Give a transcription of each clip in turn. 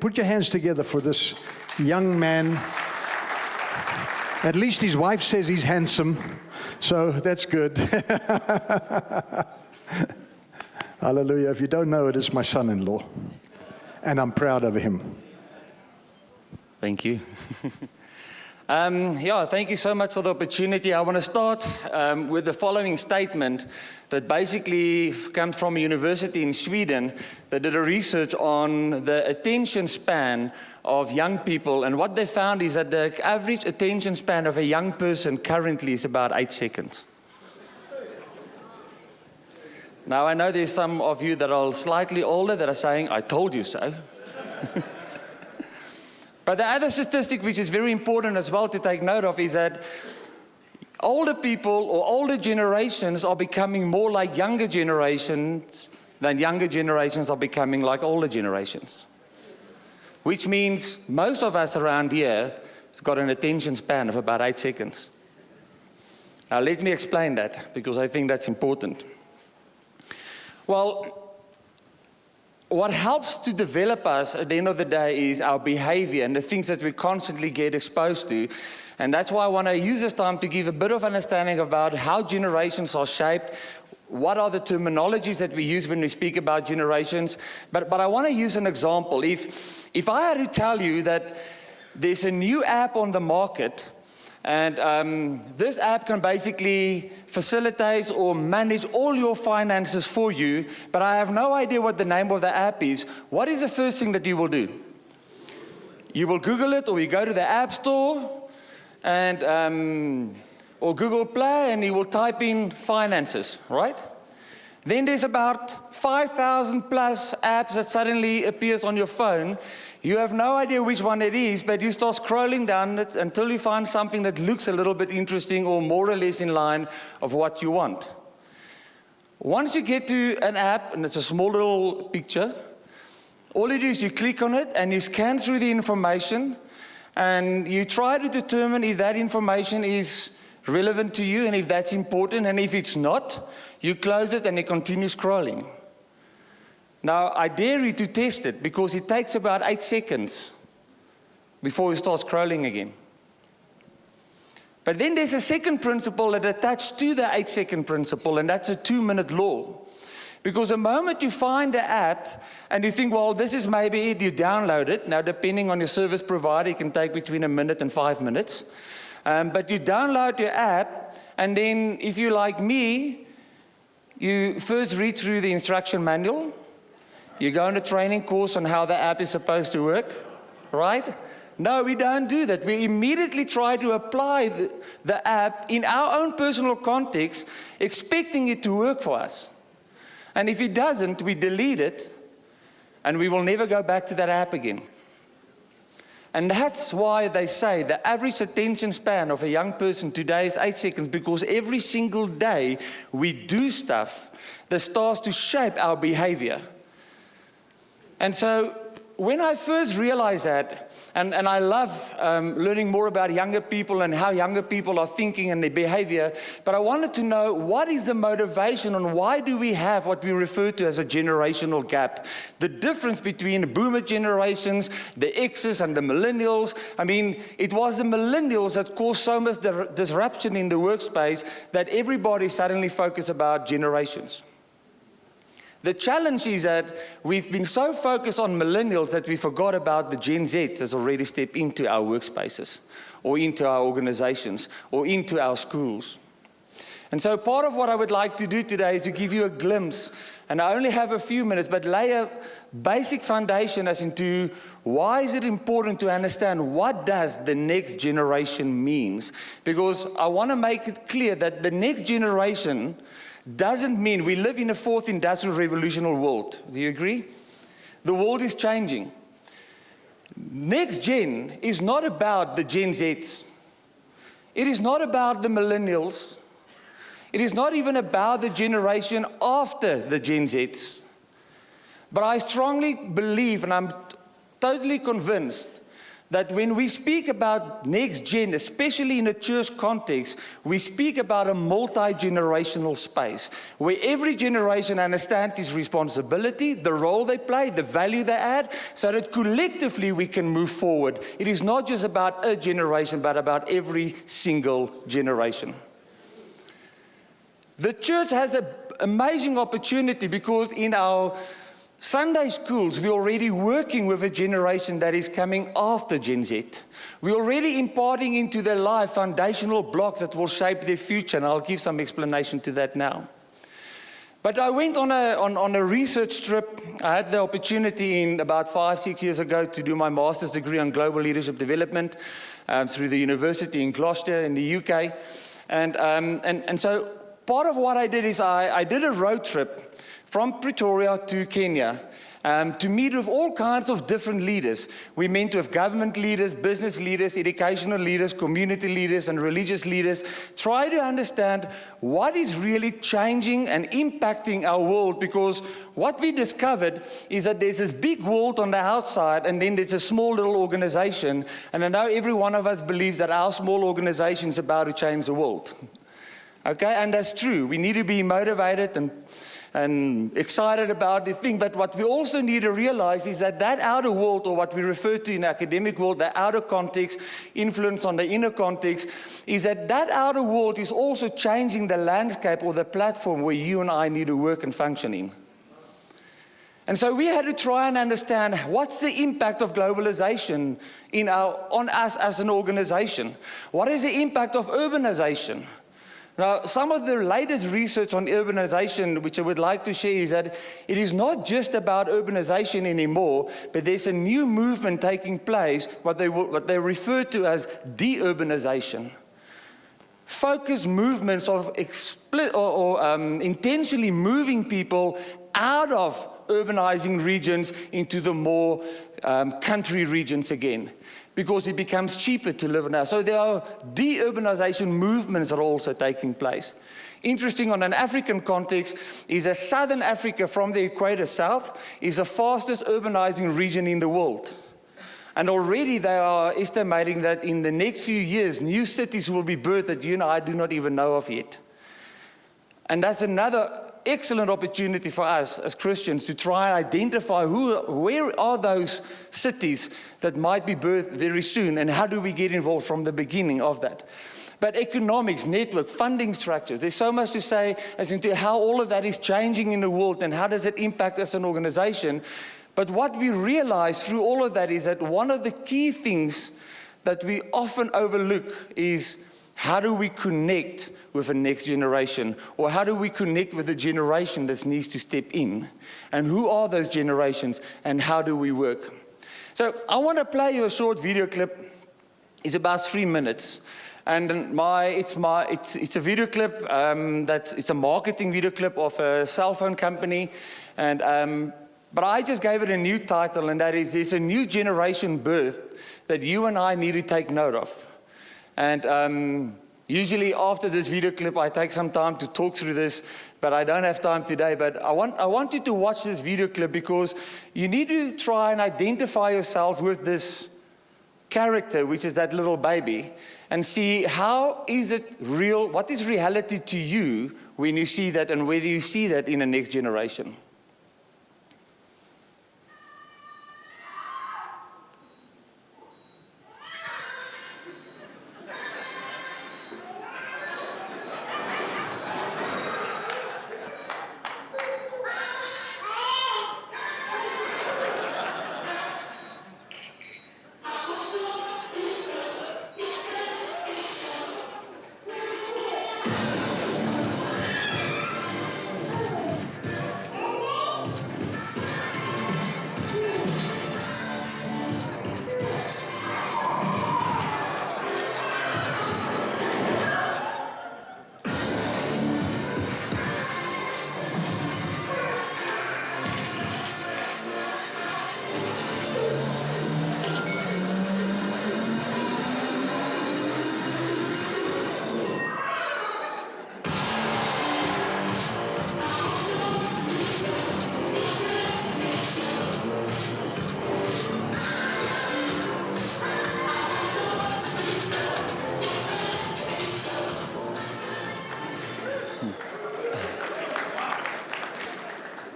Put your hands together for this young man. At least his wife says he's handsome, so that's good. Hallelujah. If you don't know it, it's my son-in-law, and I'm proud of him. Thank you. Thank you so much for the opportunity. I want to start with the following statement that basically comes from a university in Sweden that did a research on the attention span of young people, and what they found is that the average attention span of a young person currently is about 8 seconds. Now, I know there's some of you that are slightly older that are saying, I told you so. But the other statistic which is very important as well to take note of is that older people or older generations are becoming more like younger generations than younger generations are becoming like older generations. Which means most of us around here has got an attention span of about 8 seconds. Now let me explain that, because I think that's important. Well, what helps to develop us at the end of the day is our behavior and the things that we constantly get exposed to. And that's why I want to use this time to give a bit of understanding about how generations are shaped, what are the terminologies that we use when we speak about generations. But I want to use an example. If I had to tell you that there's a new app on the market, and this app can basically facilitate or manage all your finances for you, but I have no idea what the name of the app is, what is the first thing that you will do? You will Google it, or you go to the App Store, and or Google Play, and you will type in finances, right? Then there's about 5,000 plus apps that suddenly appears on your phone. You have no idea which one it is, but you start scrolling down it until you find something that looks a little bit interesting or more or less in line of what you want. Once you get to an app, and it's a small little picture, all you do is you click on it and you scan through the information, and you try to determine if that information is relevant to you and if that's important, and if it's not, you close it and you continue scrolling. Now, I dare you to test it, because it takes about 8 seconds before you start scrolling again. But then there's a second principle that attached to the 8-second principle, and that's a 2-minute law. Because the moment you find the app and you think, well, this is maybe it, you download it. Now, depending on your service provider, it can take between 1 minute and 5 minutes. But you download your app, and then if you're like me, you first read through the instruction manual. You go on a training course on how the app is supposed to work, right? No, we don't do that. We immediately try to apply the app in our own personal context, expecting it to work for us. And if it doesn't, we delete it, and we will never go back to that app again. And that's why they say the average attention span of a young person today is 8 seconds, because every single day we do stuff that starts to shape our behavior. And so when I first realized that, and I love learning more about younger people and how younger people are thinking and their behavior, but I wanted to know, what is the motivation and why do we have what we refer to as a generational gap? The difference between the boomer generations, the X's and the millennials. I mean, it was the millennials that caused so much disruption in the workspace that everybody suddenly focused about generations. The challenge is that we've been so focused on millennials that we forgot about the Gen Z that's already stepped into our workspaces, or into our organizations, or into our schools. And so part of what I would like to do today is to give you a glimpse, and I only have a few minutes, but lay a basic foundation as into why is it important to understand what does the next generation means. Because I want to make it clear that the next generation doesn't mean we live in a fourth industrial revolutionary world. Do you agree? The world is changing. Next gen is not about the Gen Zs. It is not about the millennials. It is not even about the generation after the Gen Zs. But I strongly believe, and I'm totally convinced, that when we speak about next gen, especially in a church context, we speak about a multi-generational space where every generation understands its responsibility, the role they play, the value they add, so that collectively we can move forward. It is not just about a generation, but about every single generation. The church has an amazing opportunity because in our Sunday schools, we're already working with a generation that is coming after Gen Z. We're already imparting into their life foundational blocks that will shape their future, and I'll give some explanation to that now. But I went on a research trip. I had the opportunity in about 5-6 years ago to do my master's degree on global leadership development through the university in Gloucester in the UK. And so part of what I did is I did a road trip from Pretoria to Kenya to meet with all kinds of different leaders. We met with government leaders, business leaders, educational leaders, community leaders, and religious leaders. Try to understand what is really changing and impacting our world, because what we discovered is that there's this big world on the outside, and then there's a small little organization. And I know every one of us believes that our small organization is about to change the world. Okay, and that's true. We need to be motivated and excited about the thing. But what we also need to realize is that that outer world, or what we refer to in the academic world, the outer context, influence on the inner context, is that that outer world is also changing the landscape or the platform where you and I need to work and function in. And so we had to try and understand what's the impact of globalization on us as an organization. What is the impact of urbanization? Now, some of the latest research on urbanization, which I would like to share, is that it is not just about urbanization anymore, but there's a new movement taking place, what they refer to as de-urbanization. Focused movements of intentionally moving people out of urbanizing regions into the more country regions again, because it becomes cheaper to live now. So there are de-urbanization movements that are also taking place. Interesting on an African context is that Southern Africa, from the equator south, is the fastest urbanizing region in the world. And already they are estimating that in the next few years, new cities will be birthed that you and I do not even know of yet. And that's another excellent opportunity for us as Christians to try and identify where are those cities that might be birthed very soon, and how do we get involved from the beginning of that. But economics, network, funding structures, there's so much to say as into how all of that is changing in the world and how does it impact us as an organization. But what we realize through all of that is that one of the key things that we often overlook is how do we connect with the next generation? Or how do we connect with the generation that needs to step in? And who are those generations? And how do we work? So I want to play you a short video clip. It's about 3 minutes. And it's a video clip it's a marketing video clip of a cell phone company. But I just gave it a new title, and that is, there's a new generation birth that you and I need to take note of. And usually after this video clip, I take some time to talk through this, but I don't have time today. But I want you to watch this video clip, because you need to try and identify yourself with this character, which is that little baby, and see how is it real, what is reality to you when you see that, and whether you see that in the next generation.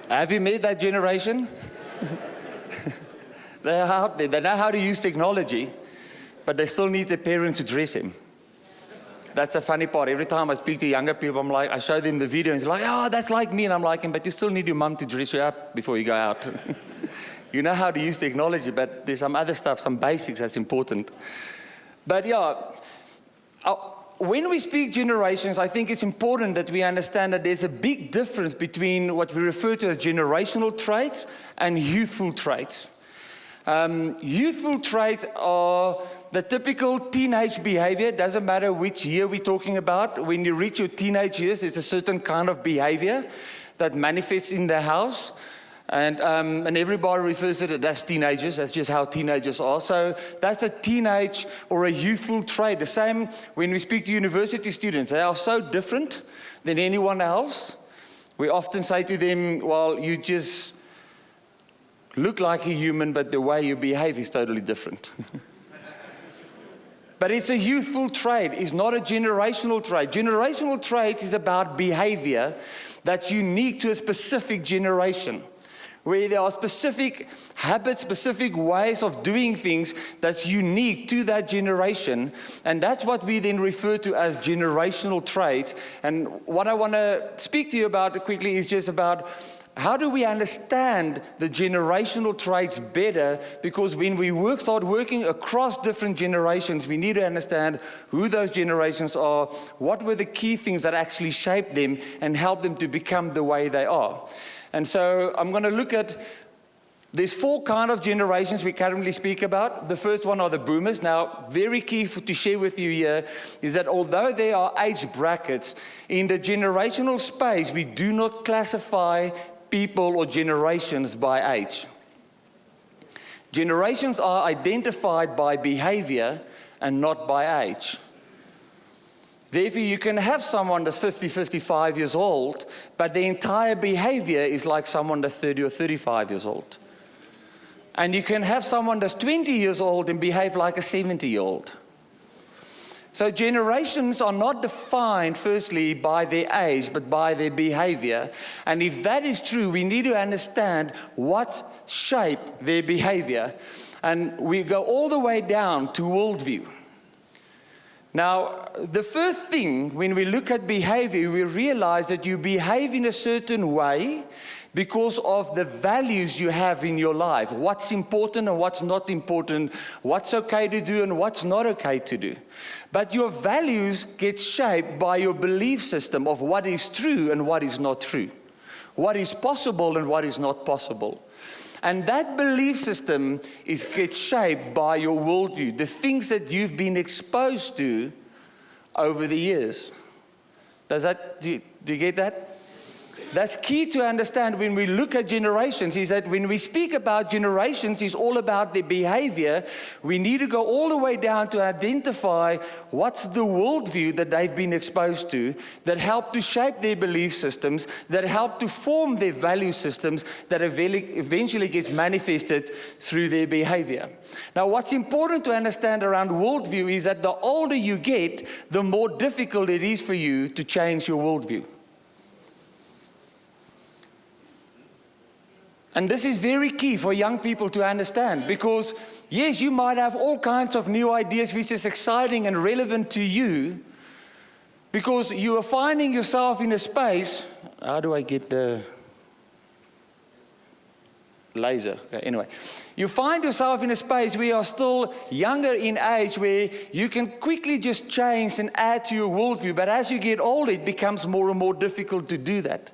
Have you met that generation? They're out there. They know how to use technology, but they still need their parents to dress them. That's the funny part. Every time I speak to younger people, I'm like, I show them the video, and it's like, oh, that's like me. And I'm like, but you still need your mum to dress you up before you go out. You know how to use technology, but there's some other stuff, some basics that's important. But yeah, when we speak generations, I think it's important that we understand that there's a big difference between what we refer to as generational traits and youthful traits. Youthful traits are the typical teenage behavior. It doesn't matter which year we're talking about. When you reach your teenage years, there's a certain kind of behavior that manifests in the house. And everybody refers to it as teenagers. That's just how teenagers are. So that's a teenage or a youthful trait. The same when we speak to university students. They are so different than anyone else. We often say to them, well, you just look like a human, but the way you behave is totally different. But it's a youthful trait. It's not a generational trait. Generational traits is about behavior that's unique to a specific generation, where there are specific habits, specific ways of doing things that's unique to that generation. And that's what we then refer to as generational traits. And what I want to speak to you about quickly is just about how do we understand the generational traits better? Because when we start working across different generations, we need to understand who those generations are, what were the key things that actually shaped them and help them to become the way they are. And so I'm going to look at, there's 4 kind of generations we currently speak about. The first one are the boomers. Now, very key to share with you here is that although there are age brackets, in the generational space, we do not classify people or generations by age. Generations are identified by behavior and not by age. Therefore, you can have someone that's 50, 55 years old, but the entire behavior is like someone that's 30 or 35 years old. And you can have someone that's 20 years old and behave like a 70-year-old. So generations are not defined, firstly, by their age, but by their behavior. And if that is true, we need to understand what shaped their behavior. And we go all the way down to worldview. Now, the first thing, when we look at behavior, we realize that you behave in a certain way because of the values you have in your life. What's important and what's not important. What's okay to do and what's not okay to do. But your values get shaped by your belief system of what is true and what is not true. What is possible and what is not possible. And that belief system gets shaped by your worldview, the things that you've been exposed to over the years. Do you get that? That's key to understand when we look at generations, is that when we speak about generations, it's all about their behavior. We need to go all the way down to identify what's the worldview that they've been exposed to that help to shape their belief systems, that help to form their value systems that eventually gets manifested through their behavior. Now, what's important to understand around worldview is that the older you get, the more difficult it is for you to change your worldview. And this is very key for young people to understand because, yes, you might have all kinds of new ideas which is exciting and relevant to you because you are finding yourself in a space. How do I get the laser? Okay, anyway, you find yourself in a space where you are still younger in age, where you can quickly just change and add to your worldview. But as you get older, it becomes more and more difficult to do that.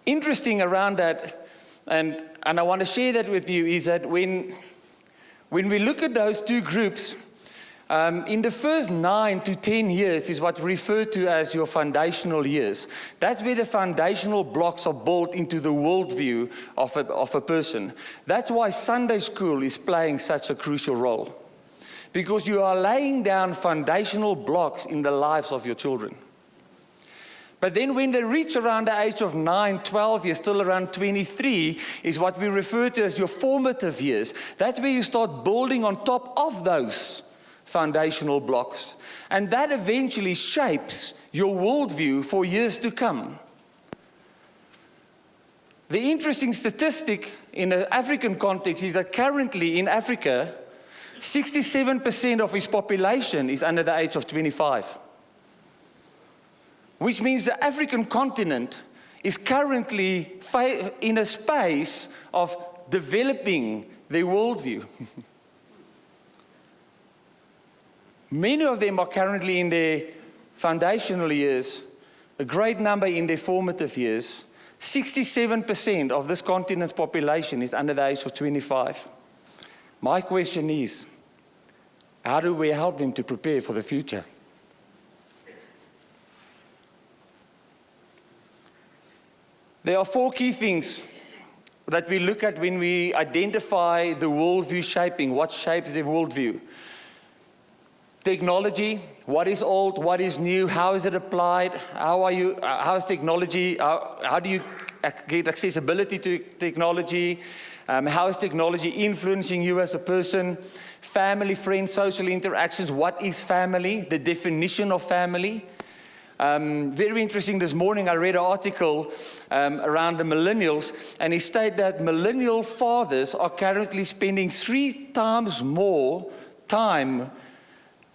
Interesting around that, and I want to share that with you, is that when we look at those two groups, in the first 9 to 10 years is what referred to as your foundational years. That's where the foundational blocks are built into the worldview of a person. That's why Sunday school is playing such a crucial role, because you are laying down foundational blocks in the lives of your children. But then when they reach around the age of 9, 12 years, still around 23, is what we refer to as your formative years. That's where you start building on top of those foundational blocks. And that eventually shapes your worldview for years to come. The interesting statistic in the African context is that currently in Africa, 67% of its population is under the age of 25. Which means the African continent is currently in a space of developing their worldview. Many of them are currently in their foundational years, a great number in their formative years. 67% of this continent's population is under the age of 25. My question is, how do we help them to prepare for the future? There are 4 key things that we look at when we identify the worldview shaping, what shapes their worldview. Technology, what is old, what is new, how is it applied, how is technology, how do you get accessibility to technology, how is technology influencing you as a person, family, friends, social interactions, what is family, the definition of family. Very interesting, this morning I read an article around the millennials, and he stated that millennial fathers are currently spending 3 times more time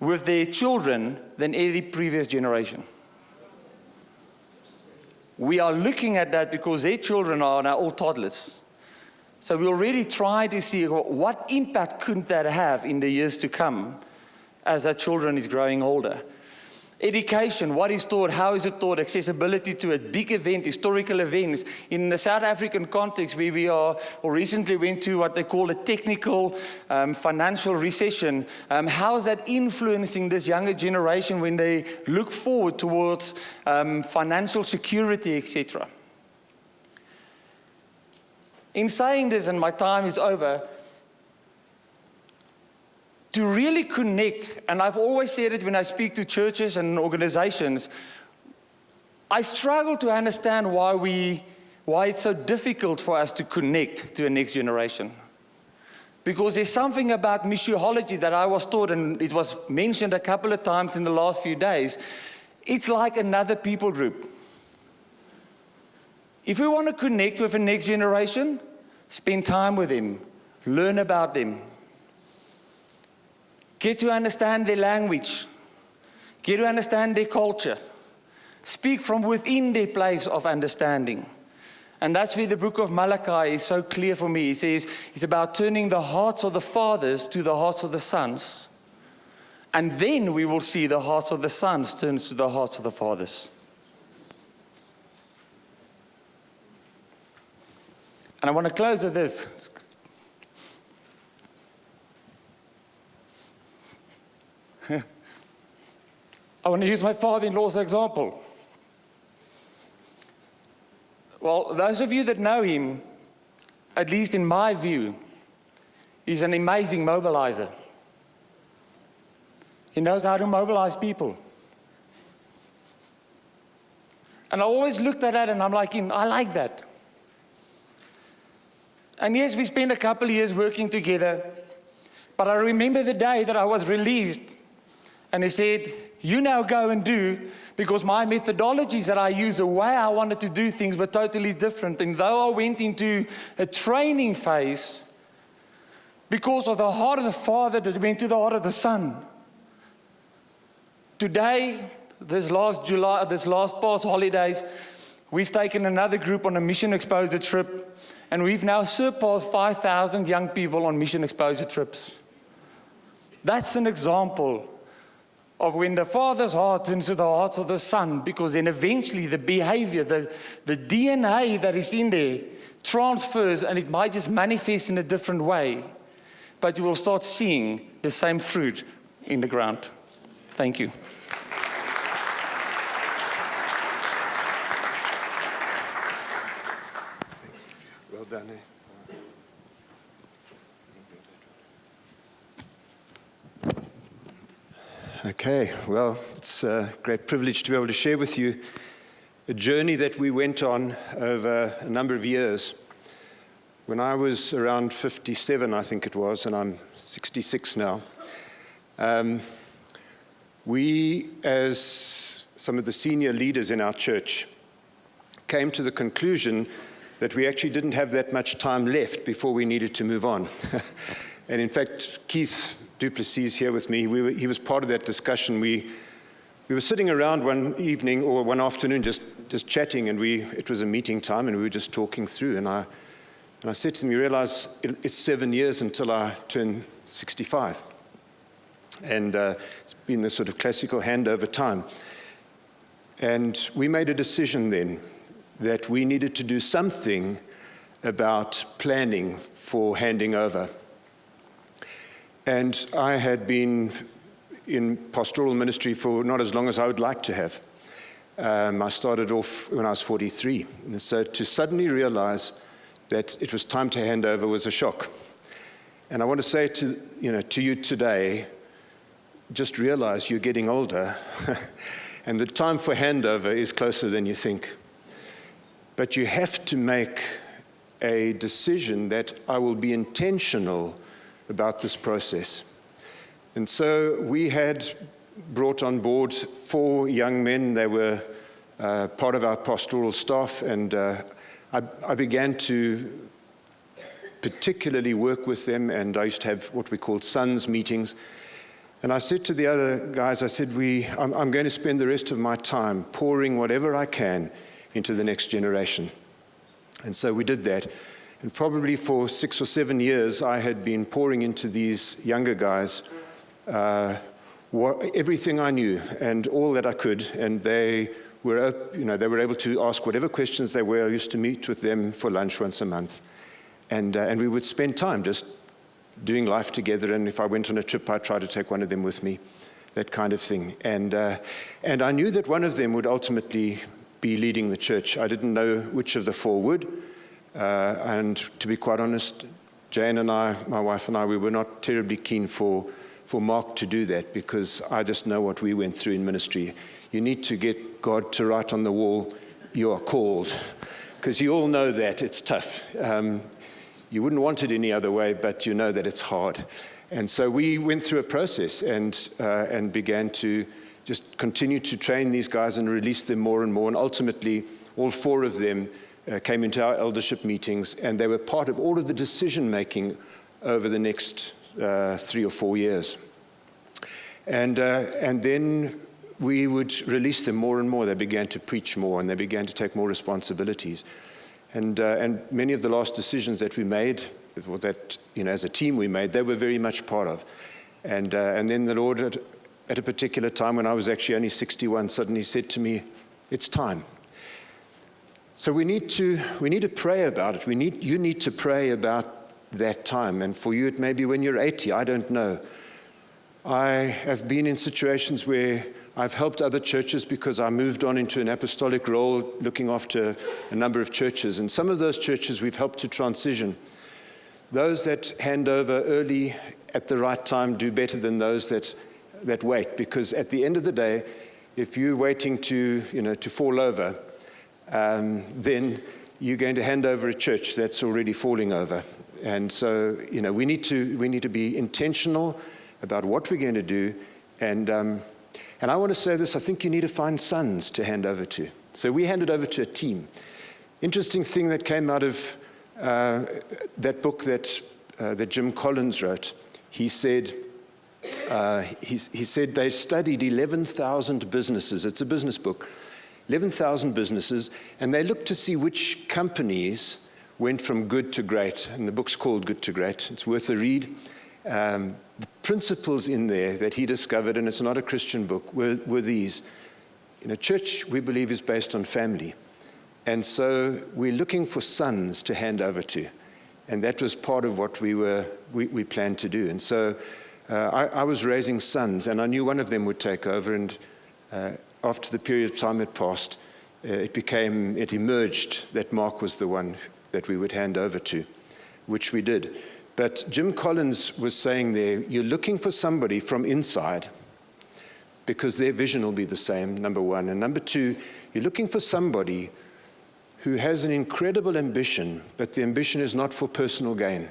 with their children than any previous generation. We are looking at that because their children are now all toddlers. So we already try to see what impact could that have in the years to come as our children is growing older. Education, what is taught, how is it taught, accessibility to a big event, historical events. In the South African context, where we are, or recently went to what they call a technical financial recession, how is that influencing this younger generation when they look forward towards financial security, etc. In saying this, and my time is over, to really connect, and I've always said it when I speak to churches and organizations, I struggle to understand why it's so difficult for us to connect to a next generation. Because there's something about missiology that I was taught, and it was mentioned a couple of times in the last few days. It's like another people group. If we want to connect with the next generation, spend time with them, learn about them. Get to understand their language. Get to understand their culture. Speak from within their place of understanding. And that's where the book of Malachi is so clear for me. It says it's about turning the hearts of the fathers to the hearts of the sons. And then we will see the hearts of the sons turn to the hearts of the fathers. And I want to close with this. I want to use my father-in-law as an example. Well, those of you that know him, at least in my view, he's an amazing mobilizer. He knows how to mobilize people. And I always looked at that and I'm like, I like that. And yes, we spent a couple of years working together, but I remember the day that I was released and he said, you now go and do, because my methodologies that I use, the way I wanted to do things were totally different. And though I went into a training phase, because of the heart of the Father that went to the heart of the Son. Today, this last past holidays, we've taken another group on a mission exposure trip, and we've now surpassed 5,000 young people on mission exposure trips. That's an example of when the Father's heart turns to the heart of the Son, because then eventually the behavior, the DNA that is in there transfers, and it might just manifest in a different way, but you will start seeing the same fruit in the ground. Thank you. Well done, eh? Okay, well, it's a great privilege to be able to share with you a journey that we went on over a number of years. When I was around 57, I think it was, and I'm 66 now, we, as some of the senior leaders in our church, came to the conclusion that we actually didn't have that much time left before we needed to move on. And in fact, Keith Duplessis here with me, he was part of that discussion. We were sitting around one evening or one afternoon just chatting, and it was a meeting time, and we were just talking through. And I said to him, you realize it's 7 years until I turn 65. And it's been this sort of classical handover time. And we made a decision then that we needed to do something about planning for handing over. And I had been in pastoral ministry for not as long as I would like to have. I started off when I was 43. And so to suddenly realize that it was time to hand over was a shock. And I want to say to you today, just realize you're getting older and the time for handover is closer than you think. But you have to make a decision that I will be intentional about this process. And so we had brought on board 4 young men. They were part of our pastoral staff, and I began to particularly work with them, and I used to have what we called sons meetings. And I said to the other guys, I said, I'm going to spend the rest of my time pouring whatever I can into the next generation. And so we did that. And probably for 6 or 7 years, I had been pouring into these younger guys everything I knew and all that I could. And they were able to ask whatever questions they were. I used to meet with them for lunch once a month. And we would spend time just doing life together, and if I went on a trip, I'd try to take one of them with me, that kind of thing. And I knew that one of them would ultimately be leading the church. I didn't know which of the 4 would, and to be quite honest, Jane and I, my wife and I, we were not terribly keen for Mark to do that, because I just know what we went through in ministry. You need to get God to write on the wall, you are called, because you all know that it's tough. You wouldn't want it any other way, but you know that it's hard. And so we went through a process and began to just continue to train these guys and release them more and more. And ultimately, all 4 of them came into our eldership meetings, and they were part of all of the decision-making over the next 3 or 4 years. And then we would release them more and more. They began to preach more, and they began to take more responsibilities. And many of the last decisions that we made, or that as a team we made, they were very much part of. And then the Lord, at a particular time when I was actually only 61, suddenly said to me, "It's time." So we need to pray about it. You need to pray about that time. And for you, it may be when you're 80. I don't know. I have been in situations where I've helped other churches because I moved on into an apostolic role looking after a number of churches. And some of those churches we've helped to transition. Those that hand over early at the right time do better than those that wait. Because at the end of the day, if you're waiting to fall over, then you're going to hand over a church that's already falling over. And so, we need to be intentional about what we're going to do. And I want to say this, I think you need to find sons to hand over to. So we handed over to a team. Interesting thing that came out of that book that Jim Collins wrote. He said they studied 11,000 businesses. It's a business book. 11,000 businesses, and they looked to see which companies went from good to great. And the book's called Good to Great. It's worth a read. The principles in there that he discovered, and it's not a Christian book, were these. Church, we believe, is based on family. And so we're looking for sons to hand over to. And that was part of what we planned to do. And so I was raising sons, and I knew one of them would take over. And after the period of time had passed, it emerged that Mark was the one that we would hand over to, which we did. But Jim Collins was saying there, you're looking for somebody from inside because their vision will be the same, number one. And number two, you're looking for somebody who has an incredible ambition, but the ambition is not for personal gain.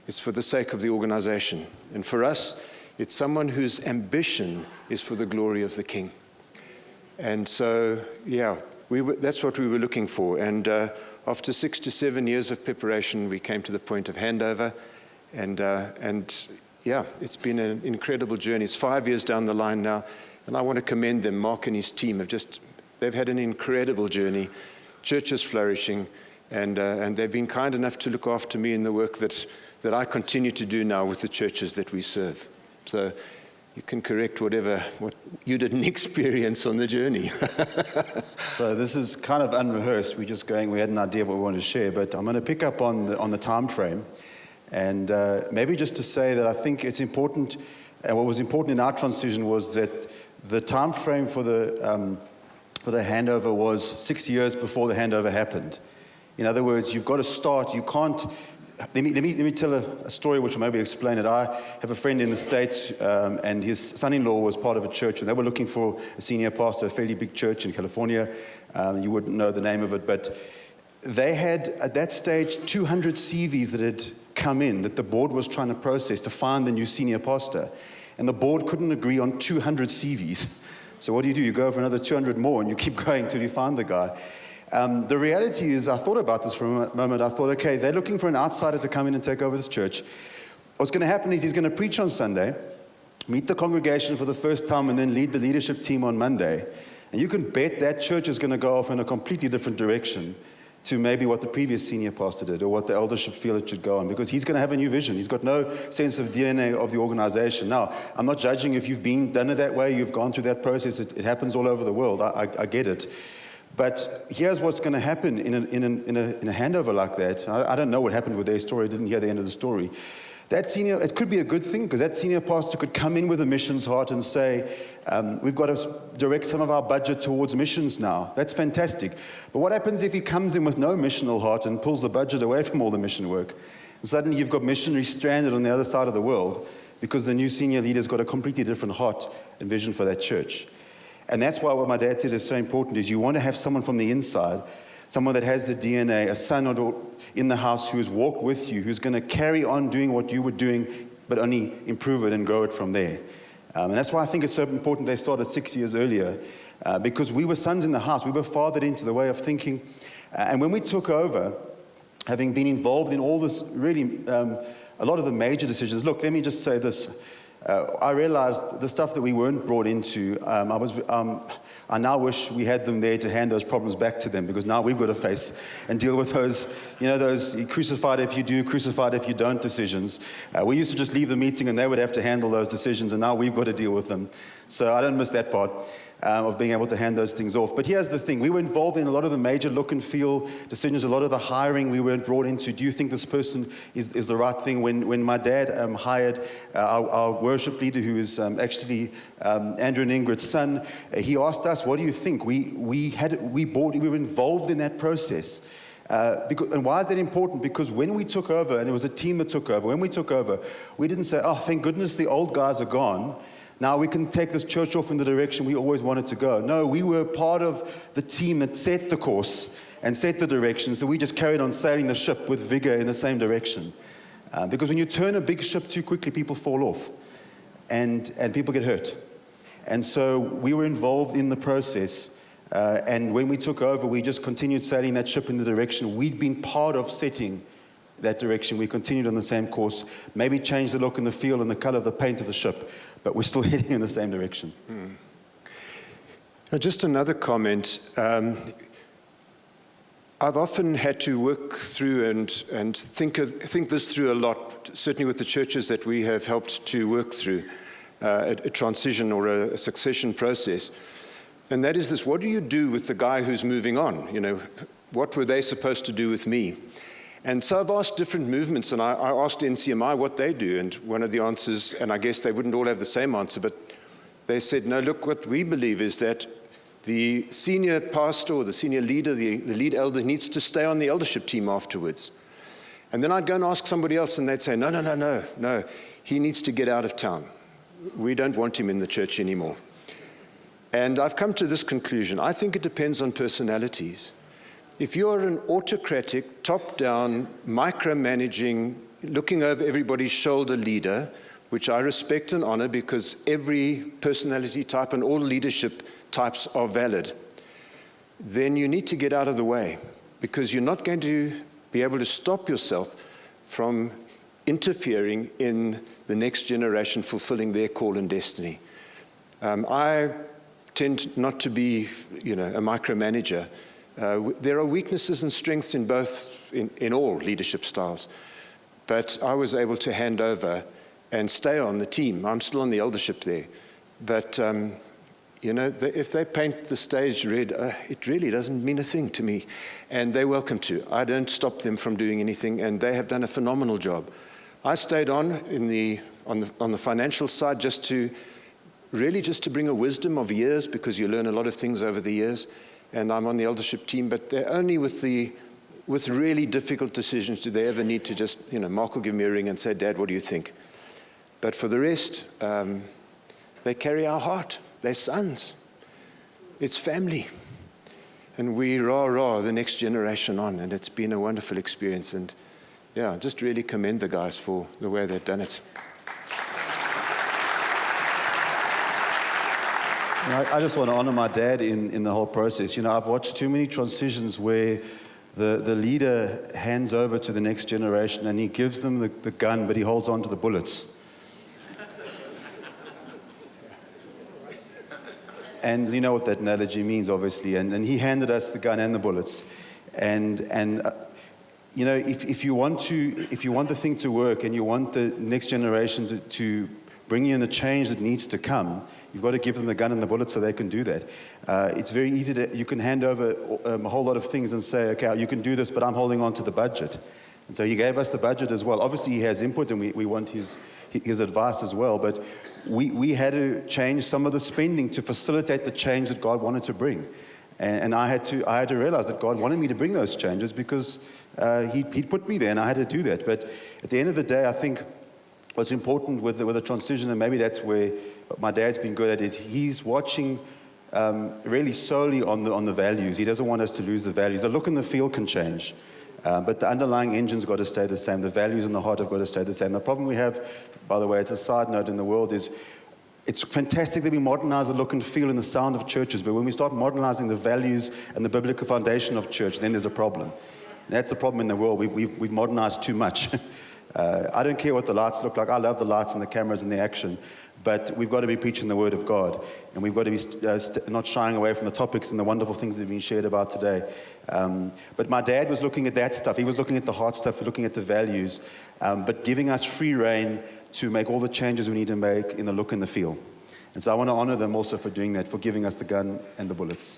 It's for the sake of the organization. And for us, it's someone whose ambition is for the glory of the King. And so, that's what we were looking for. And after 6 to 7 years of preparation, we came to the point of handover. And yeah, it's been an incredible journey. It's 5 years down the line now. And I want to commend them. Mark and his team they've had an incredible journey. Church is flourishing. And they've been kind enough to look after me in the work that I continue to do now with the churches that we serve. So you can correct what you didn't experience on the journey. So this is kind of unrehearsed. We had an idea of what we wanted to share, but I'm going to pick up on the time frame. And maybe just to say that I think it's important, and what was important in our transition was that the time frame for the handover was 6 years before the handover happened. In other words, you've got to start. You can't. Let me tell a story which will maybe explain it. I have a friend in the States, and his son-in-law was part of a church, and they were looking for a senior pastor, a fairly big church in California. You wouldn't know the name of it, but they had, at that stage, 200 CVs that had come in that the board was trying to process to find the new senior pastor. And the board couldn't agree on 200 CVs. So what do? You go for another 200 more, and you keep going till you find the guy. The reality is, I thought about this for a moment. I thought, okay, they're looking for an outsider to come in and take over this church. What's going to happen is he's going to preach on Sunday, meet the congregation for the first time, and then lead the leadership team on Monday. And you can bet that church is going to go off in a completely different direction to maybe what the previous senior pastor did or what the eldership feel it should go on, because he's going to have a new vision. He's got no sense of DNA of the organization. Now, I'm not judging if you've done it that way, you've gone through that process. It happens all over the world. I get it. But here's what's going to happen in a handover like that. I don't know what happened with their story. I didn't hear the end of the story. It could be a good thing, because that senior pastor could come in with a missions heart and say, we've got to direct some of our budget towards missions now. That's fantastic. But what happens if he comes in with no missional heart and pulls the budget away from all the mission work? And suddenly you've got missionaries stranded on the other side of the world because the new senior leader's got a completely different heart and vision for that church. And that's why what my dad said is so important, is you want to have someone from the inside, someone that has the DNA, a son in the house who has walked with you, who's going to carry on doing what you were doing, but only improve it and grow it from there. And that's why I think it's so important they started 6 years earlier, because we were sons in the house. We were fathered into the way of thinking. And when we took over, having been involved in all this, really, a lot of the major decisions. Look, let me just say this. I realized the stuff that we weren't brought into, I now wish we had them there to hand those problems back to them, because now we've got to face and deal with those crucified if you do, crucified if you don't decisions. We used to just leave the meeting and they would have to handle those decisions, and now we've got to deal with them. So I don't miss that part of being able to hand those things off. But here's the thing. We were involved in a lot of the major look and feel decisions, a lot of the hiring we weren't brought into. Do you think this person is the right thing? When my dad hired our worship leader, who is actually Andrew and Ingrid's son, he asked us, what do you think? We were involved in that process. And why is that important? Because when we took over, and it was a team that took over, when we took over, we didn't say, oh, thank goodness the old guys are gone. Now we can take this church off in the direction we always wanted to go. No, we were part of the team that set the course and set the direction, so we just carried on sailing the ship with vigor in the same direction. Because when you turn a big ship too quickly, people fall off, and people get hurt. And so we were involved in the process, and when we took over, we just continued sailing that ship in the direction we'd been part of setting that direction. We continued on the same course, maybe changed the look and the feel and the color of the paint of the ship, but we're still heading in the same direction. Just another comment. I've often had to work through and think this through a lot, certainly with the churches that we have helped to work through a transition or a succession process. And that is this: what do you do with the guy who's moving on? What were they supposed to do with me? And so I've asked different movements, and I asked NCMI what they do, and one of the answers, and I guess they wouldn't all have the same answer, but they said, no, look, what we believe is that the senior pastor or the senior leader, the lead elder, needs to stay on the eldership team afterwards. And then I'd go and ask somebody else, and they'd say, no, he needs to get out of town. We don't want him in the church anymore. And I've come to this conclusion. I think it depends on personalities. If you're an autocratic, top-down, micromanaging, looking over everybody's shoulder leader, which I respect and honor because every personality type and all leadership types are valid, then you need to get out of the way. because you're not going to be able to stop yourself from interfering in the next generation fulfilling their call and destiny. I tend not to be, a micromanager. There are weaknesses and strengths in both, in all leadership styles. But I was able to hand over and stay on the team. I'm still on the eldership there. But, if they paint the stage red, it really doesn't mean a thing to me. And they're welcome to. I don't stop them from doing anything, and they have done a phenomenal job. I stayed on on the financial side just to bring a wisdom of years, because you learn a lot of things over the years. And I'm on the eldership team, but they're only with really difficult decisions do they ever need to just, Mark will give me a ring and say, Dad, what do you think? But for the rest, they carry our heart. They're sons. It's family. And we rah the next generation on, and it's been a wonderful experience. And yeah, just really commend the guys for the way they've done it. I just want to honor my dad in the whole process. I've watched too many transitions where the leader hands over to the next generation and he gives them the gun, but he holds on to the bullets. And you know what that analogy means, obviously. And he handed us the gun and the bullets. And if you want the thing to work and you want the next generation to bring in the change that needs to come, you've got to give them the gun and the bullets so they can do that. It's very easy you can hand over a whole lot of things and say, okay, you can do this, but I'm holding on to the budget. And so he gave us the budget as well. Obviously, he has input, and we want his advice as well. But we had to change some of the spending to facilitate the change that God wanted to bring. And I had to realize that God wanted me to bring those changes because He'd put me there, and I had to do that. But at the end of the day, I think what's important with the transition, and maybe that's where my dad's been good at, is he's watching really solely on the values. He doesn't want us to lose the values. The look and the feel can change. But the underlying engine's got to stay the same. The values and the heart have got to stay the same. The problem we have, by the way, it's a side note in the world, is it's fantastic that we modernize the look and feel and the sound of churches, but when we start modernizing the values and the biblical foundation of church, then there's a problem. And that's the problem in the world. We've modernized too much. I don't care what the lights look like. I love the lights and the cameras and the action. But we've got to be preaching the word of God. And we've got to be not shying away from the topics and the wonderful things that have been shared about today. But my dad was looking at that stuff. He was looking at the hard stuff, looking at the values, but giving us free rein to make all the changes we need to make in the look and the feel. And so I want to honor them also for doing that, for giving us the gun and the bullets.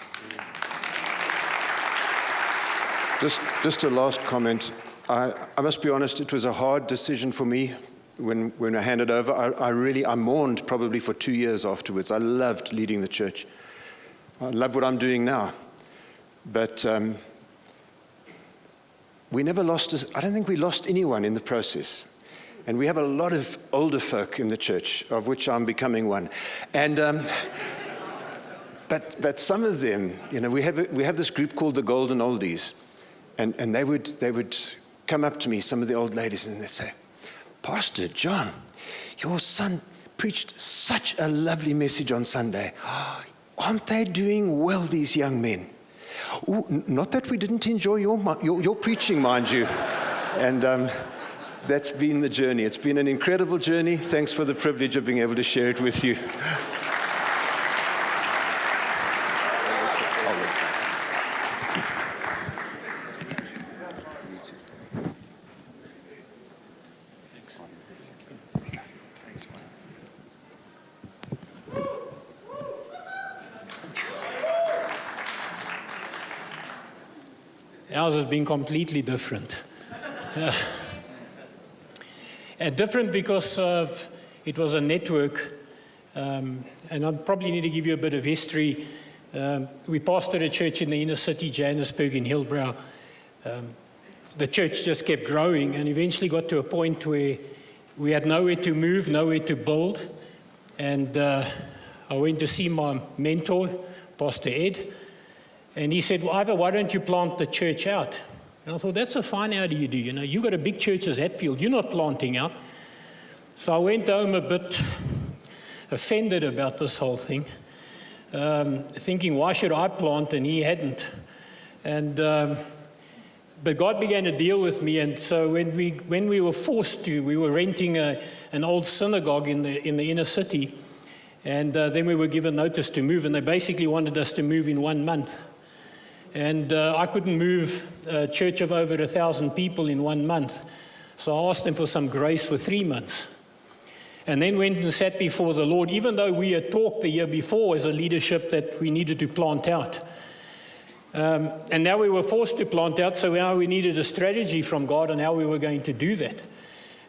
Just a last comment. I must be honest, it was a hard decision for me when I handed over. I mourned probably for 2 years afterwards. I loved leading the church. I love what I'm doing now. But we never lost, I don't think we lost anyone in the process. And we have a lot of older folk in the church, of which I'm becoming one. And but some of them, we have this group called the Golden Oldies, and they would come up to me, some of the old ladies, and they'd say, Pastor John, your son preached such a lovely message on Sunday. Aren't they doing well, these young men? Ooh, not that we didn't enjoy your preaching, mind you. And that's been the journey. It's been an incredible journey. Thanks for the privilege of being able to share it with you. Ours has been completely different. And different because it was a network. And I probably need to give you a bit of history. We pastored a church in the inner city, Johannesburg, in Hillbrow. The church just kept growing and eventually got to a point where we had nowhere to move, nowhere to build. And I went to see my mentor, Pastor Ed. And he said, well, Ivor, why don't you plant the church out? And I thought, that's a fine idea, do you know? You've got a big church as Hatfield. You're not planting out. So I went home a bit offended about this whole thing, thinking, why should I plant and he hadn't? And But God began to deal with me, and so when we were forced to, we were renting an old synagogue in the inner city, and then we were given notice to move, and they basically wanted us to move in 1 month. And I couldn't move a church of over 1,000 people in 1 month, so I asked them for some grace for 3 months. And then went and sat before the Lord, even though we had talked the year before as a leadership that we needed to plant out. And now we were forced to plant out, so now we needed a strategy from God on how we were going to do that.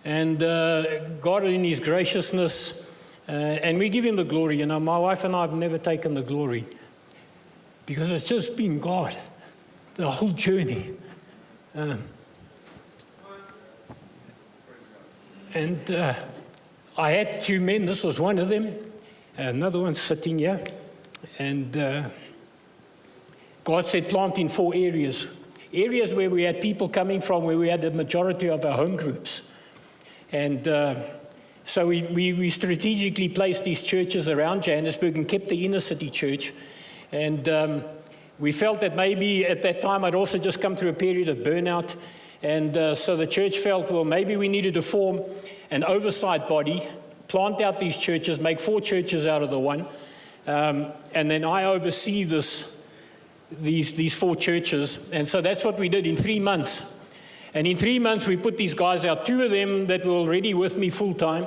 And God in His graciousness, and we give Him the glory. You know, my wife and I have never taken the glory, because it's just been God, the whole journey. I had 2 men, this was one of them, another one sitting here, and God said plant in 4 areas where we had people coming from, where we had the majority of our home groups. And so we strategically placed these churches around Johannesburg and kept the inner city church. And we felt that maybe at that time I'd also just come through a period of burnout. And so the church felt, well, maybe we needed to form an oversight body, plant out these churches, make 4 churches out of the one. And then I oversee these 4 churches. And so that's what we did in 3 months. And in 3 months, we put these guys out, 2 of them that were already with me full time.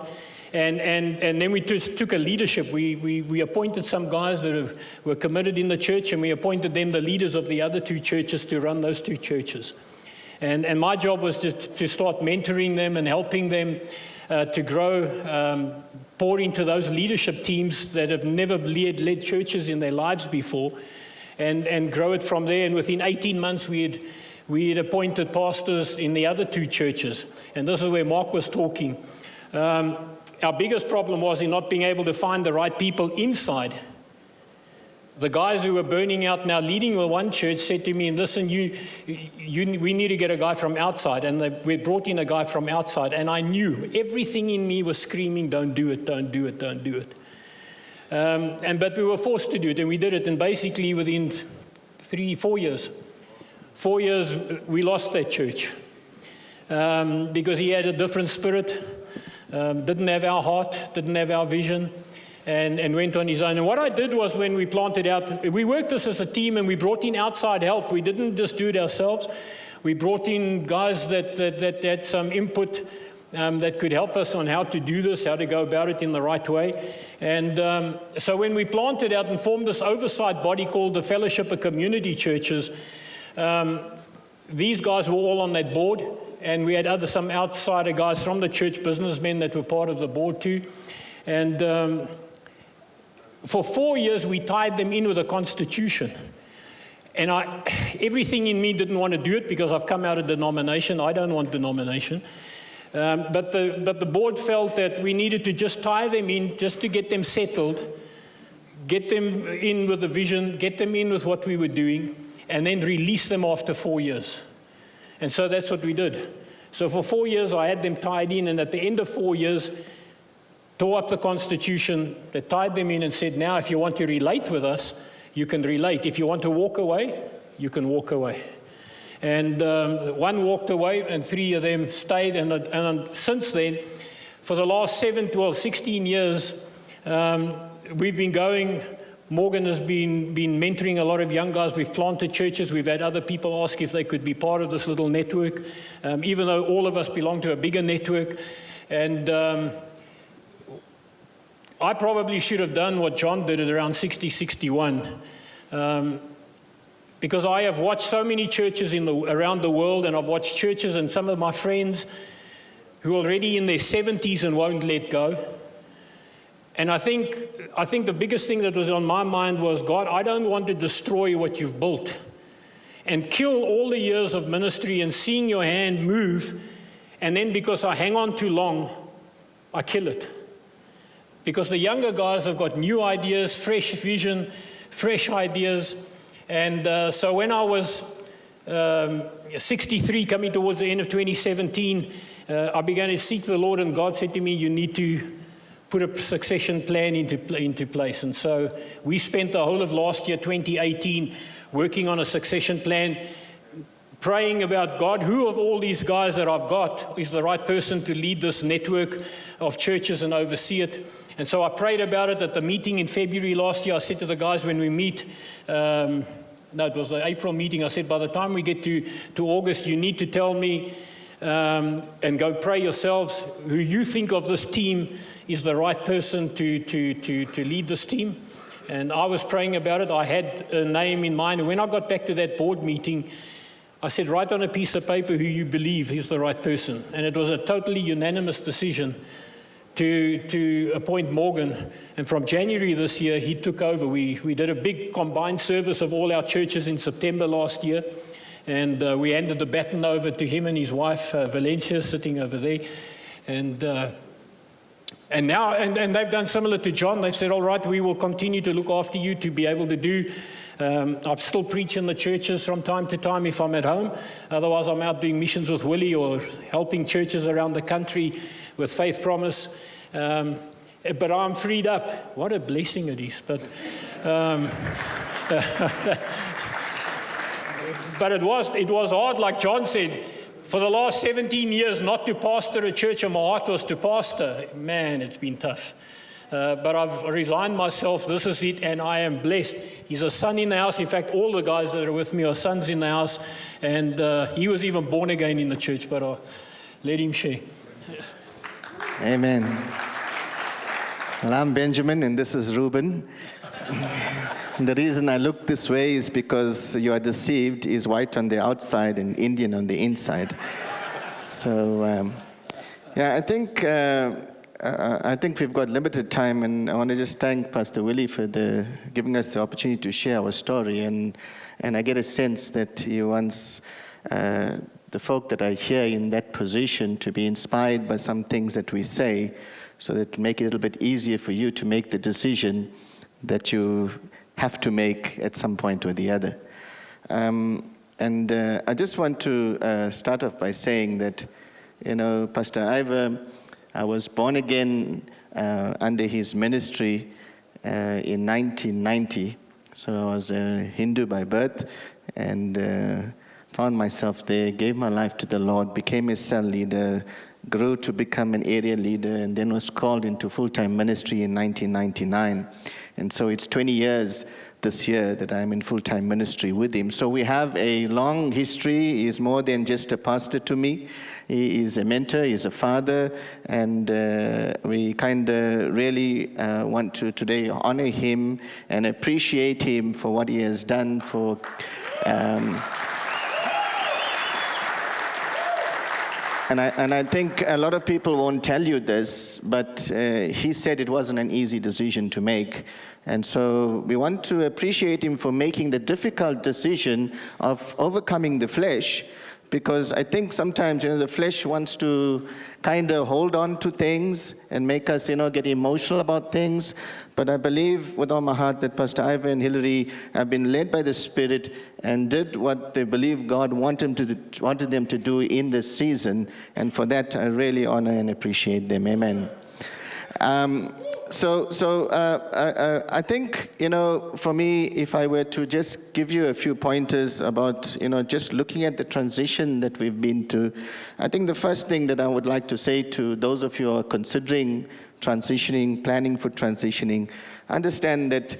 And then we just took a leadership. We appointed some guys that were committed in the church, and we appointed them the leaders of the other 2 churches to run those 2 churches. And my job was to start mentoring them and helping them to grow, pour into those leadership teams that have never led churches in their lives before, and grow it from there. And within 18 months, we had appointed pastors in the other 2 churches. And this is where Mark was talking. Our biggest problem was in not being able to find the right people inside. The guys who were burning out now leading the one church said to me, listen, we need to get a guy from outside. And we brought in a guy from outside. And I knew everything in me was screaming, don't do it, don't do it, don't do it. But we were forced to do it, and we did it. And basically within 4 years, we lost that church because he had a different spirit, didn't have our heart, didn't have our vision, and went on his own. And what I did was, when we planted out, we worked this as a team, and we brought in outside help. We didn't just do it ourselves. We brought in guys that had some input that could help us on how to do this, how to go about it in the right way. And so when we planted out and formed this oversight body called the Fellowship of Community Churches, these guys were all on that board, and we had some outsider guys from the church, businessmen, that were part of the board too. And for 4 years, we tied them in with a constitution. And everything in me didn't want to do it, because I've come out of denomination. I don't want denomination. But the board felt that we needed to just tie them in, just to get them settled, get them in with the vision, get them in with what we were doing, and then release them after 4 years. And so that's what we did. So for 4 years, I had them tied in, and at the end of 4 years, tore up the constitution, they tied them in and said, now if you want to relate with us, you can relate. If you want to walk away, you can walk away. And one walked away, and 3 of them stayed. And since then, for the last 16 years, we've been going. Morgan has been mentoring a lot of young guys. We've planted churches. We've had other people ask if they could be part of this little network, even though all of us belong to a bigger network. And I probably should have done what John did at around 60, 61. Because I have watched so many churches around the world, and I've watched churches and some of my friends who are already in their 70s and won't let go. And I think the biggest thing that was on my mind was, God, I don't want to destroy what you've built and kill all the years of ministry and seeing your hand move, and then because I hang on too long, I kill it. Because the younger guys have got new ideas, fresh vision, fresh ideas. And so when I was 63, coming towards the end of 2017, I began to seek the Lord, and God said to me, you need to put a succession plan into place. And so we spent the whole of last year, 2018, working on a succession plan, praying about God, who of all these guys that I've got is the right person to lead this network of churches and oversee it. And so I prayed about it at the meeting in February last year. I said to the guys when we meet, no, it was the April meeting, I said, by the time we get to August, you need to tell me and go pray yourselves who you think of this team is the right person to lead this team. And I was praying about it. I had a name in mind. And when I got back to that board meeting, I said, write on a piece of paper who you believe is the right person. And it was a totally unanimous decision to appoint Morgan. And from January this year, he took over. We did a big combined service of all our churches in September last year. And we handed the baton over to him and his wife, Valencia, sitting over there. And now they've done similar to John. They've said, all right, we will continue to look after you to be able to do. I still preach in the churches from time to time if I'm at home. Otherwise, I'm out doing missions with Willie or helping churches around the country with Faith Promise. But I'm freed up. What a blessing it is. But but it was hard, like John said. For the last 17 years, not to pastor a church, and my heart was to pastor. Man, it's been tough. But I've resigned myself. This is it, and I am blessed. He's a son in the house. In fact, all the guys that are with me are sons in the house. And he was even born again in the church, but I'll let him share. Amen. Well, I'm Benjamin, and this is Reuben. The reason I look this way is because you are deceived. He's white on the outside and Indian on the inside. So, I think we've got limited time, and I want to just thank Pastor Willie for giving us the opportunity to share our story. And I get a sense that he wants the folk that are here in that position to be inspired by some things that we say, so that make it a little bit easier for you to make the decision that you have to make at some point or the other. I just want to start off by saying that, Pastor Ivor, I was born again under his ministry in 1990. So I was a Hindu by birth and found myself there, gave my life to the Lord, became a cell leader, grew to become an area leader, and then was called into full-time ministry in 1999. And so it's 20 years this year that I'm in full-time ministry with him. So we have a long history. He is more than just a pastor to me. He is a mentor, he's a father, and we kind of really want to today honor him and appreciate him for what he has done for And I think a lot of people won't tell you this, but he said it wasn't an easy decision to make. And so we want to appreciate him for making the difficult decision of overcoming the flesh, because I think sometimes, the flesh wants to kind of hold on to things and make us, get emotional about things. But I believe with all my heart that Pastor Ivor and Hillary have been led by the Spirit and did what they believe God wanted them to do in this season. And for that, I really honor and appreciate them. Amen. I think, for me, if I were to just give you a few pointers about, just looking at the transition that we've been to, I think the first thing that I would like to say to those of you who are considering transitioning, planning for transitioning, understand that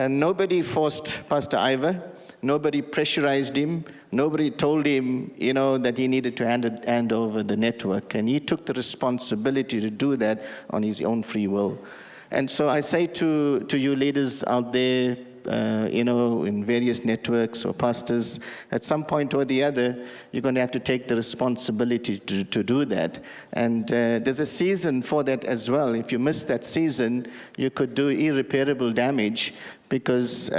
nobody forced Pastor Ivor. Nobody pressurized him. Nobody told him, that he needed to hand over the network. And he took the responsibility to do that on his own free will. And so I say to you leaders out there, in various networks or pastors, at some point or the other, you're going to have to take the responsibility to do that. And there's a season for that as well. If you miss that season, you could do irreparable damage. Because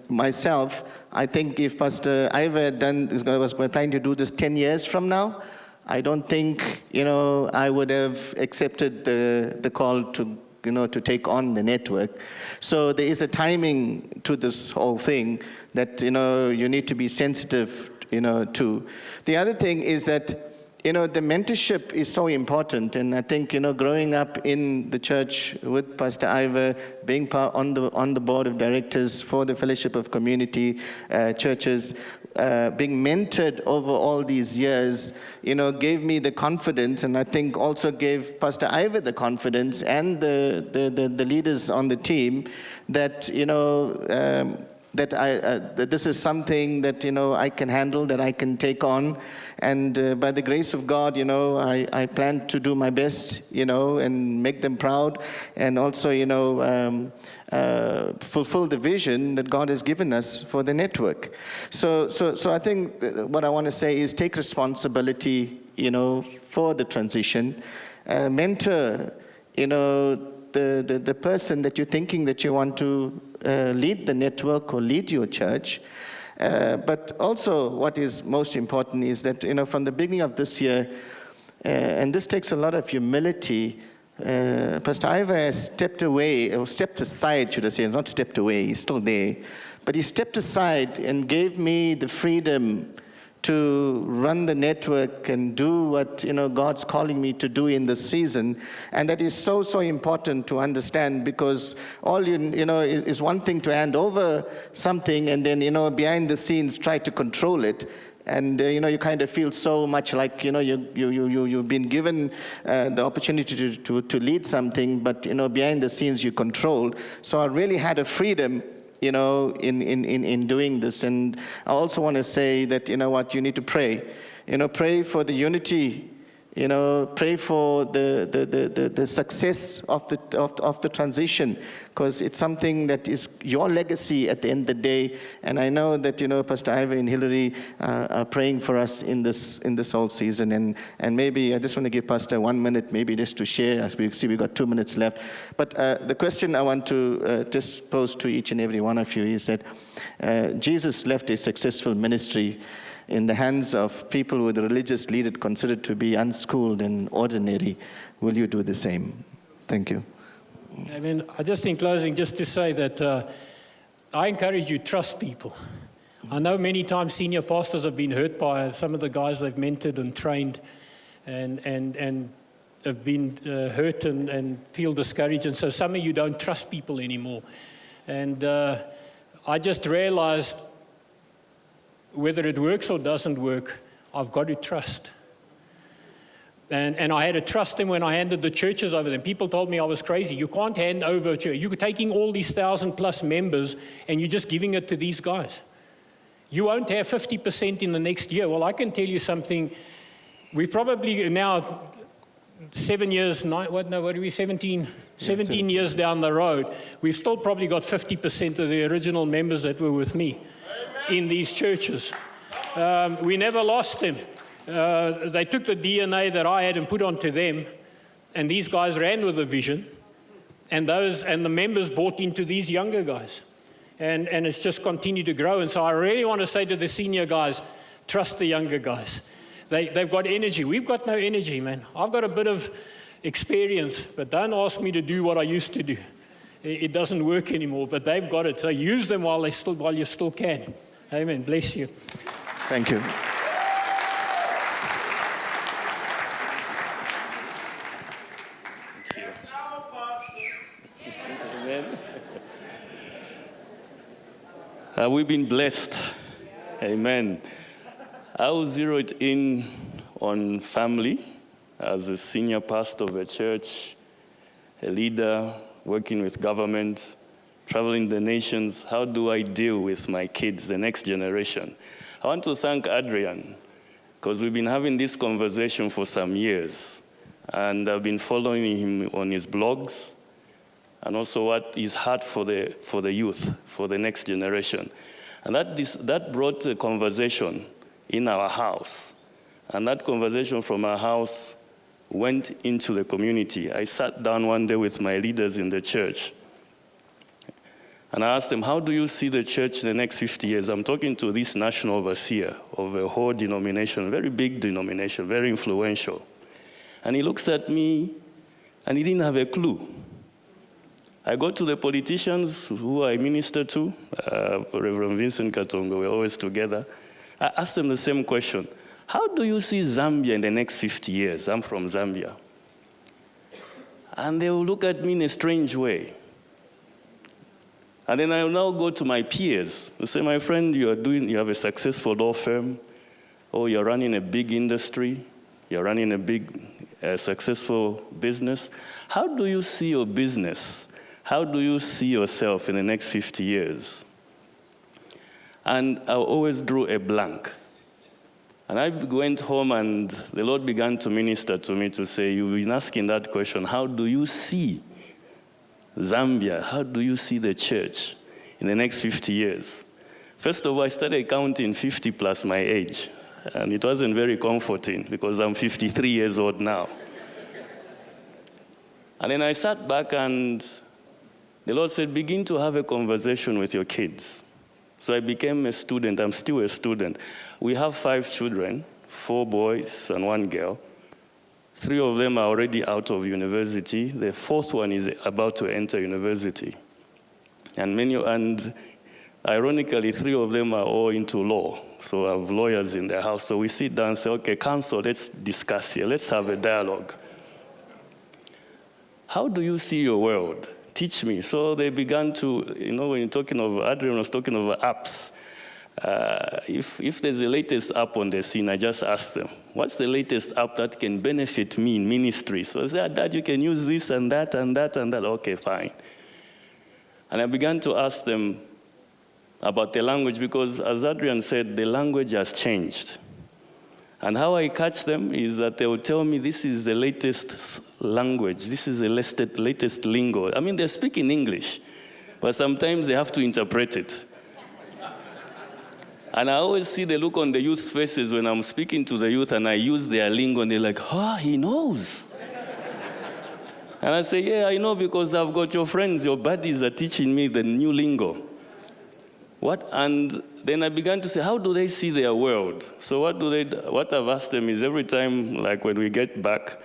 myself, I think if Pastor Ivor was planning to do this 10 years from now, I don't think, I would have accepted the call to take on the network. So there is a timing to this whole thing that, you need to be sensitive, to. The other thing is that, the mentorship is so important, and I think, growing up in the church with Pastor Ivor, being on the board of directors for the Fellowship of Community Churches, being mentored over all these years, gave me the confidence, and I think also gave Pastor Ivor the confidence and the leaders on the team that, that this is something that, I can handle, that I can take on. And by the grace of God, I plan to do my best, and make them proud, and also, fulfill the vision that God has given us for the network. So I think what I want to say is take responsibility, for the transition. Mentor, the person that you're thinking that you want to lead the network or lead your church. But also what is most important is that, from the beginning of this year, and this takes a lot of humility, Pastor Ivor has stepped away, or stepped aside, should I say, not stepped away, he's still there, but he stepped aside and gave me the freedom to run the network and do what, God's calling me to do in this season. And that is so, so important to understand, because all, is one thing to hand over something and then, behind the scenes try to control it. And, you kind of feel so much like, you've been given the opportunity to lead something, but, behind the scenes you control. So I really had a freedom, in doing this. And I also want to say that, you need to pray. Pray for the unity. Pray for the success of the transition, because it's something that is your legacy at the end of the day. And I know that Pastor Ivor and Hillary are praying for us in this whole season. And maybe I just want to give Pastor 1 minute, maybe just to share, as we see we've got 2 minutes left. But the question I want to just pose to each and every one of you is that Jesus left a successful ministry in the hands of people with religious leaders considered to be unschooled and ordinary. Will you do the same? Thank you. I just in closing, just to say that I encourage you, trust people. I know many times senior pastors have been hurt by some of the guys they've mentored and trained, and have been hurt and feel discouraged. And so some of you don't trust people anymore. And I just realized, whether it works or doesn't work, I've got to trust. And I had to trust them when I handed the churches over them. People told me I was crazy. You can't hand over a church. You're taking all these 1,000+ members and you're just giving it to these guys. You won't have 50% in the next year. Well, I can tell you something. We've probably now 7 years, 17 years down the road, we've still probably got 50% of the original members that were with me in these churches. We never lost them. They took the DNA that I had and put onto them, and these guys ran with the vision, and the members bought into these younger guys, and it's just continued to grow. And so I really want to say to the senior guys, trust the younger guys. They've got energy. We've got no energy, man. I've got a bit of experience, but don't ask me to do what I used to do. It doesn't work anymore, but they've got it. So use them while you still can. Amen. Bless you. Thank you. Amen. We've been blessed. Amen. I'll zero it in on family. As a senior pastor of a church, a leader, working with government, traveling the nations, how do I deal with my kids, the next generation? I want to thank Adrian, because we've been having this conversation for some years, and I've been following him on his blogs, and also what his heart for the youth, for the next generation. And that brought a conversation in our house, and that conversation from our house went into the community. I sat down one day with my leaders in the church, and I asked them, how do you see the church in the next 50 years? I'm talking to this national overseer of a whole denomination, very big denomination, very influential. And he looks at me, and he didn't have a clue. I go to the politicians who I minister to, Reverend Vincent Katongo, we're always together. I asked them the same question. how do you see Zambia in the next 50 years? I'm from Zambia. And they will look at me in a strange way. And then I will now go to my peers and say, my friend, you have a successful law firm, or you're running a big industry, you're running a big, successful business. How do you see your business? How do you see yourself in the next 50 years? And I always drew a blank. And I went home and the Lord began to minister to me to say, you've been asking that question, how do you see Zambia? How do you see the church in the next 50 years? First of all, I started counting 50 plus my age. And it wasn't very comforting because I'm 53 years old now. And then I sat back and the Lord said, begin to have a conversation with your kids. So I became a student. I'm still a student. We have 5 children, 4 boys and 1 girl. 3 of them are already out of university. The 4th one is about to enter university. And ironically, 3 of them are all into law. So I have lawyers in their house. So we sit down and say, okay, counsel, let's discuss here. Let's have a dialogue. How do you see your world? Teach me. So they began to, when you're talking of, Adrian was talking of apps. If there's the latest app on the scene, I just ask them, what's the latest app that can benefit me in ministry? So I said, Dad, you can use this and that and that and that. Okay, fine. And I began to ask them about the language because, as Adrian said, the language has changed. And how I catch them is that they will tell me this is the latest language, this is the latest lingo. I mean, they're speaking English, but sometimes they have to interpret it. And I always see the look on the youth's faces when I'm speaking to the youth and I use their lingo, and they're like, he knows. And I say, yeah, I know because I've got your friends, your buddies are teaching me the new lingo. What? And then I began to say, how do they see their world? So what I've asked them is every time, like when we get back,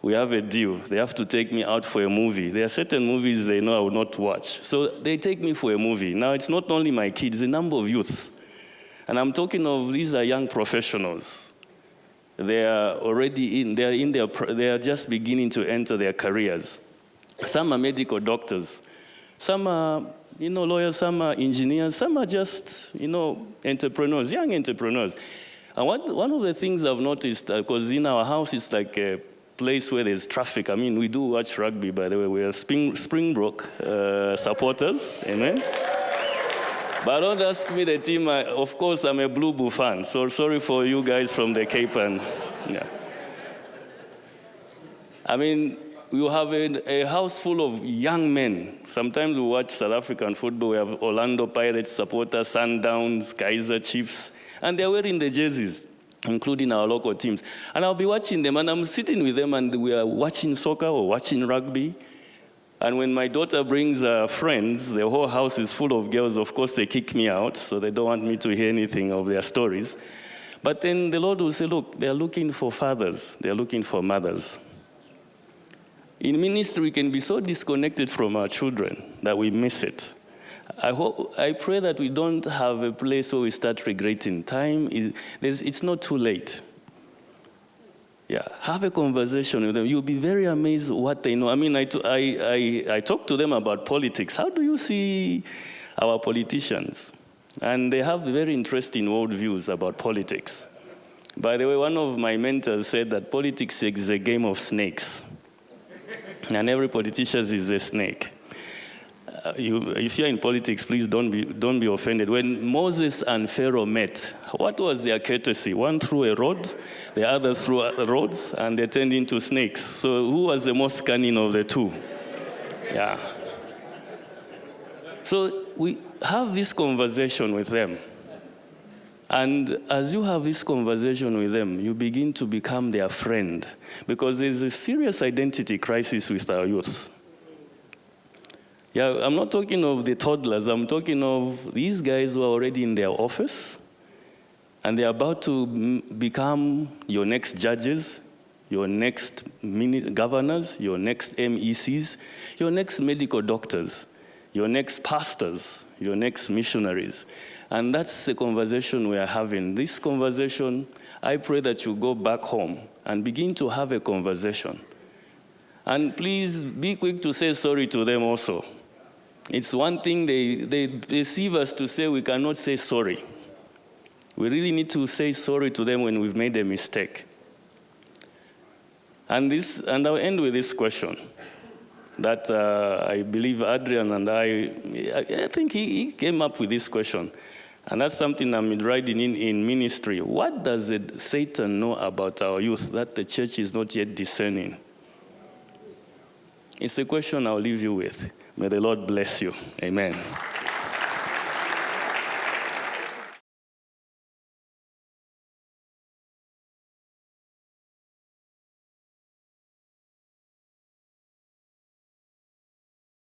we have a deal. They have to take me out for a movie. There are certain movies they know I will not watch. So they take me for a movie. Now, it's not only my kids, a number of youths. And I'm talking of, these are young professionals. They are already they are just beginning to enter their careers. Some are medical doctors. Some are lawyers, some are engineers, some are just, entrepreneurs, young entrepreneurs. And one of the things I've noticed, because in our house it's like a place where there's traffic. I mean, we do watch rugby, by the way. We are Springbok supporters, amen? But don't ask me the team. Of course, I'm a Blue Boo fan, so sorry for you guys from the Cape. Yeah. I mean, you have a house full of young men. Sometimes we watch South African football. We have Orlando Pirates supporters, Sundowns, Kaiser Chiefs, and they're wearing the jerseys, including our local teams. And I'll be watching them, and I'm sitting with them, and we are watching soccer or watching rugby. And when my daughter brings friends, the whole house is full of girls. Of course, they kick me out, so they don't want me to hear anything of their stories. But then the Lord will say, look, they're looking for fathers. They're looking for mothers. In ministry, we can be so disconnected from our children that we miss it. I pray that we don't have a place where we start regretting. It's not too late. Yeah, have a conversation with them. You'll be very amazed what they know. I mean, I talk to them about politics. How do you see our politicians? And they have very interesting worldviews about politics. By the way, one of my mentors said that politics is a game of snakes. And every politician is a snake. If you're in politics, please don't be offended. When Moses and Pharaoh met, what was their courtesy? One threw a rod, the other threw rods, and they turned into snakes. So who was the most cunning of the two? Yeah. So we have this conversation with them. And as you have this conversation with them, you begin to become their friend. Because there's a serious identity crisis with our youth. Yeah, I'm not talking of the toddlers. I'm talking of these guys who are already in their office, and they're about to become your next judges, your next governors, your next MECs, your next medical doctors, your next pastors, your next missionaries. And that's the conversation we are having. This conversation, I pray that you go back home and begin to have a conversation. And please be quick to say sorry to them also. It's one thing they deceive us to say we cannot say sorry. We really need to say sorry to them when we've made a mistake. And I'll end with this question that I believe Adrian and I think he came up with this question. And that's something I'm riding in ministry. What does Satan know about our youth that the church is not yet discerning? It's a question I'll leave you with. May the Lord bless you. Amen.